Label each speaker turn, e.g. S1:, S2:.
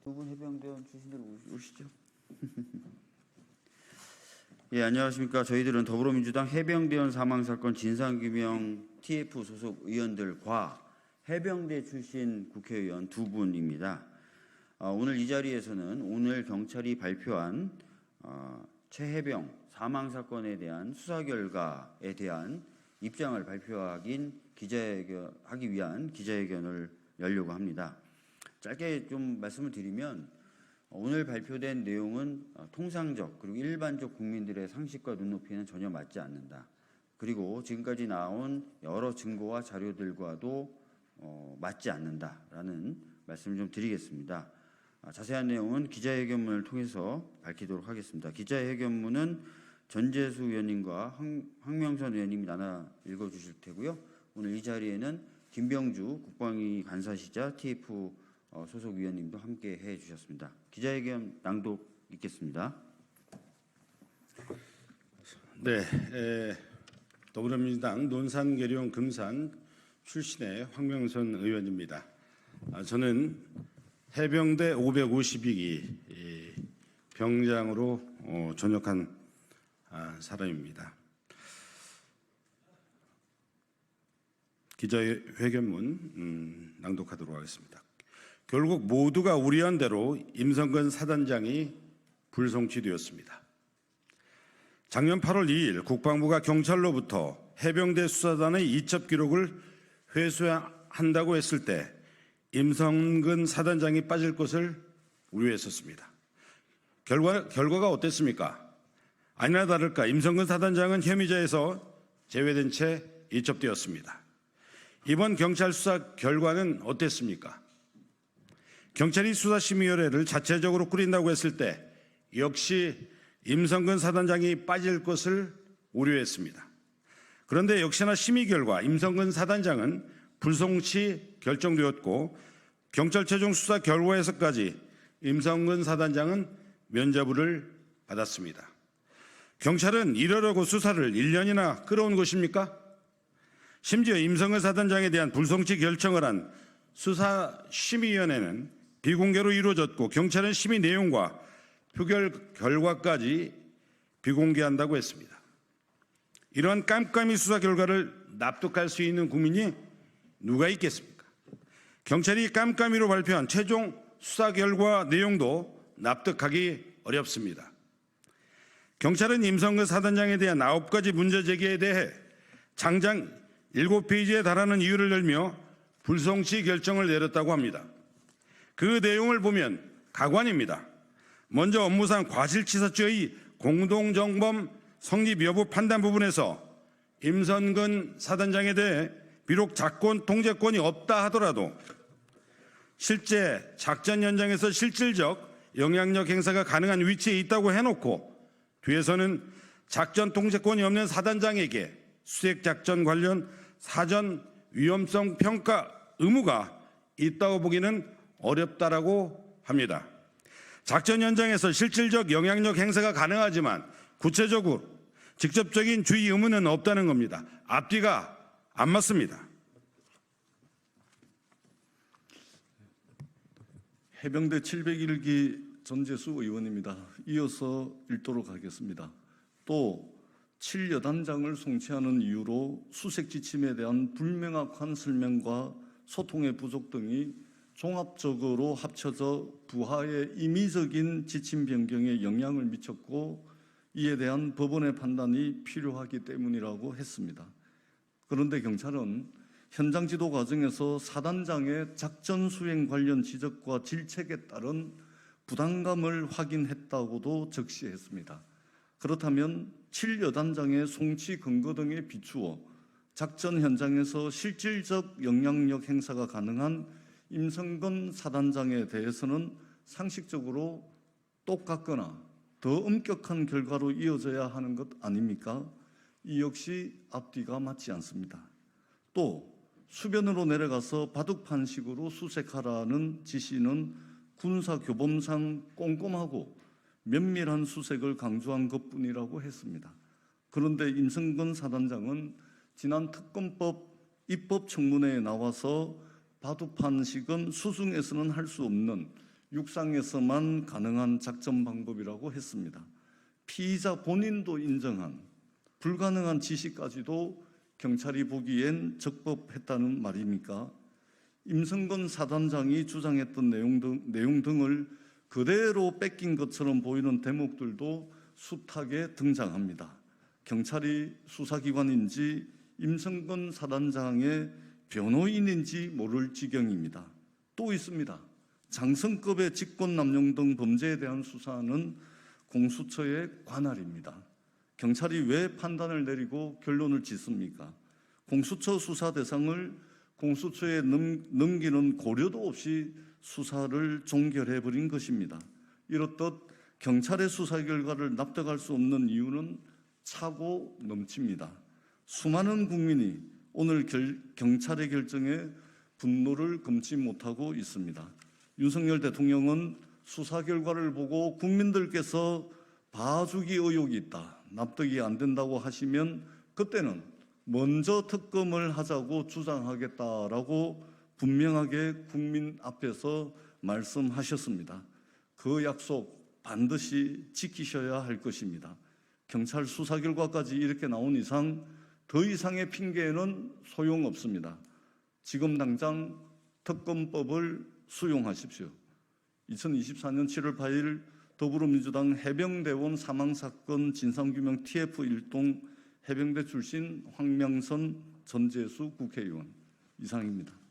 S1: 두 분 해병대원 출신들 오시죠. 예, 안녕하십니까. 저희들은 더불어민주당 해병대원 사망사건 진상규명 TF 소속 의원들과 해병대 출신 국회의원 두 분입니다. 오늘 이 자리에서는 오늘 경찰이 발표한 최해병 사망사건에 대한 수사 결과에 대한 입장을 발표하기 위한 기자회견을 열려고 합니다. 짧게 좀 말씀을 드리면 오늘 발표된 내용은 통상적 그리고 일반적 국민들의 상식과 눈높이는 전혀 맞지 않는다. 그리고 지금까지 나온 여러 증거와 자료들과도 맞지 않는다라는 말씀을 좀 드리겠습니다. 자세한 내용은 기자회견문을 통해서 밝히도록 하겠습니다. 기자회견문은 전재수 의원님과 황명선 의원님이 나눠 읽어주실 테고요. 오늘 이 자리에는 김병주 국방위 간사시자 TF 소속 위원님도 함께 해주셨습니다. 기자회견 낭독 있겠습니다.
S2: 네, 더불어민주당 논산계룡 금산 출신의 황명선 의원입니다. 저는 해병대 552기 병장으로 전역한 사람입니다. 기자회견문 낭독하도록 하겠습니다. 결국 모두가 우려한 대로 임성근 사단장이 불송치되었습니다. 작년 8월 2일 국방부가 경찰로부터 해병대 수사단의 이첩 기록을 회수한다고 했을 때 임성근 사단장이 빠질 것을 우려했었습니다. 결과가 어땠습니까? 아니나 다를까 임성근 사단장은 혐의자에서 제외된 채 이첩되었습니다. 이번 경찰 수사 결과는 어땠습니까? 경찰이 수사심의위원회를 자체적으로 꾸린다고 했을 때 역시 임성근 사단장이 빠질 것을 우려했습니다. 그런데 역시나 심의 결과 임성근 사단장은 불송치 결정되었고 경찰 최종 수사 결과에서까지 임성근 사단장은 면죄부를 받았습니다. 경찰은 이러려고 수사를 1년이나 끌어온 것입니까? 심지어 임성근 사단장에 대한 불송치 결정을 한 수사심의위원회는 비공개로 이루어졌고 경찰은 심의 내용과 표결 결과까지 비공개한다고 했습니다. 이러한 깜깜이 수사 결과를 납득할 수 있는 국민이 누가 있겠습니까? 경찰이 깜깜이로 발표한 최종 수사 결과 내용도 납득하기 어렵습니다. 경찰은 임성근 사단장에 대한 9가지 문제 제기에 대해 장장 7페이지에 달하는 이유를 들며 불송치 결정을 내렸다고 합니다. 그 내용을 보면 가관입니다. 먼저 업무상 과실치사죄의 공동정범 성립 여부 판단 부분에서 임성근 사단장에 대해 비록 작권 통제권이 없다 하더라도 실제 작전 현장에서 실질적 영향력 행사가 가능한 위치에 있다고 해놓고 뒤에서는 작전 통제권이 없는 사단장에게 수색작전 관련 사전 위험성 평가 의무가 있다고 보기는 어렵다라고 합니다. 작전 현장에서 실질적 영향력 행사가 가능하지만 구체적으로 직접적인 주의 의무는 없다는 겁니다. 앞뒤가 안 맞습니다.
S3: 해병대 701기 전재수 의원입니다. 이어서 읽도록 하겠습니다. 또 7여단장을 송치하는 이유로 수색 지침에 대한 불명확한 설명과 소통의 부족 등이 종합적으로 합쳐져 부하의 임의적인 지침 변경에 영향을 미쳤고 이에 대한 법원의 판단이 필요하기 때문이라고 했습니다. 그런데 경찰은 현장 지도 과정에서 사단장의 작전 수행 관련 지적과 질책에 따른 부담감을 확인했다고도 적시했습니다. 그렇다면 7여단장의 송치 근거 등에 비추어 작전 현장에서 실질적 영향력 행사가 가능한 임성근 사단장에 대해서는 상식적으로 똑같거나 더 엄격한 결과로 이어져야 하는 것 아닙니까? 이 역시 앞뒤가 맞지 않습니다. 또 수변으로 내려가서 바둑판식으로 수색하라는 지시는 군사교범상 꼼꼼하고 면밀한 수색을 강조한 것뿐이라고 했습니다. 그런데 임성근 사단장은 지난 특검법 입법 청문회에 나와서 바둑판식은 수중에서는 할 수 없는 육상에서만 가능한 작전 방법이라고 했습니다. 피의자 본인도 인정한 불가능한 지시까지도 경찰이 보기엔 적법했다는 말입니까? 임성근 사단장이 주장했던 내용 등을 그대로 뺏긴 것처럼 보이는 대목들도 숱하게 등장합니다. 경찰이 수사기관인지 임성근 사단장의 변호인인지 모를 지경입니다. 또 있습니다. 장성급의 직권남용 등 범죄에 대한 수사는 공수처의 관할입니다. 경찰이 왜 판단을 내리고 결론을 짓습니까? 공수처 수사 대상을 공수처에 넘기는 고려도 없이 수사를 종결해버린 것입니다. 이렇듯 경찰의 수사 결과를 납득할 수 없는 이유는 차고 넘칩니다. 수많은 국민이 오늘 경찰의 결정에 분노를 금치 못하고 있습니다. 윤석열 대통령은 수사 결과를 보고 국민들께서 봐주기 의혹이 있다, 납득이 안 된다고 하시면 그때는 먼저 특검을 하자고 주장하겠다라고 분명하게 국민 앞에서 말씀하셨습니다. 그 약속 반드시 지키셔야 할 것입니다. 경찰 수사 결과까지 이렇게 나온 이상 더 이상의 핑계는 소용없습니다. 지금 당장 특검법을 수용하십시오. 2024년 7월 8일 더불어민주당 해병대원 사망사건 진상규명 TF1동 해병대 출신 황명선 전재수 국회의원 이상입니다.